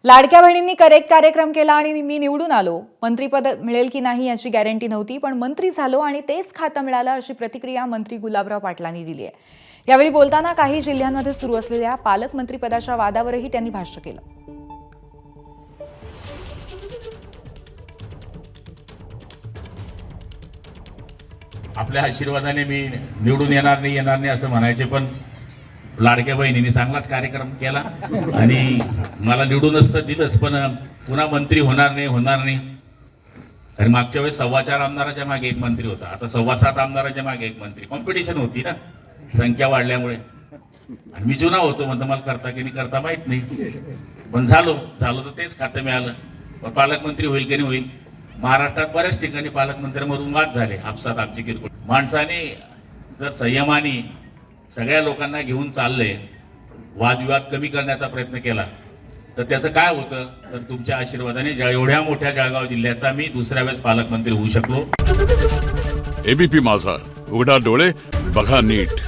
लाडक्या बहिणींनी करेक्ट कार्यक्रम केला आणि मी निवडून आलो. मंत्रीपद मिळेल की नाही याची गॅरंटी नव्हती, पण मंत्री झालो आणि तेच खातं मिळालं, अशी प्रतिक्रिया मंत्री गुलाबराव पाटलांनी दिली आहे. यावेळी बोलताना काही जिल्ह्यांमध्ये सुरू असलेल्या पालकमंत्रीपदाच्या वादावरही त्यांनी भाष्य केलं. आपल्या आशीर्वादाने मी निवडून येणार नाही असं म्हणायचे, पण लाडक्या बहिणींनी चांगलाच कार्यक्रम केला आणि मला निवडूनच तर दिलंच, पण पुन्हा मंत्री होणार नाही. आणि मागच्या वेळेस 4.25 आमदाराच्या मागे एक मंत्री होता, आता 7.25 आमदाराच्या मागे एक मंत्री. कॉम्पिटिशन होती ना संख्या वाढल्यामुळे. आणि मी जुना होतो, म्हणतो मला करता की नाही करता माहित नाही, पण झालो तर तेच खातं मिळालं. पण पालकमंत्री होईल की नाही होईल. महाराष्ट्रात बऱ्याच ठिकाणी पालकमंत्र्यांमधून वाद झाले, आपसात आमची किरकोळ. माणसाने जर संयमाने सगळ्या लोकांना घेऊन चालले, वादविवाद कमी करण्याचा प्रयत्न केला, तर त्याचं काय होतं, तर तुमच्या आशीर्वादाने एवढ्या मोठ्या जळगाव जिल्ह्याचा मी दुसऱ्या वेळेस पालकमंत्री होऊ शकलो. एबीपी माझा, उघडा डोळे बघा नीट.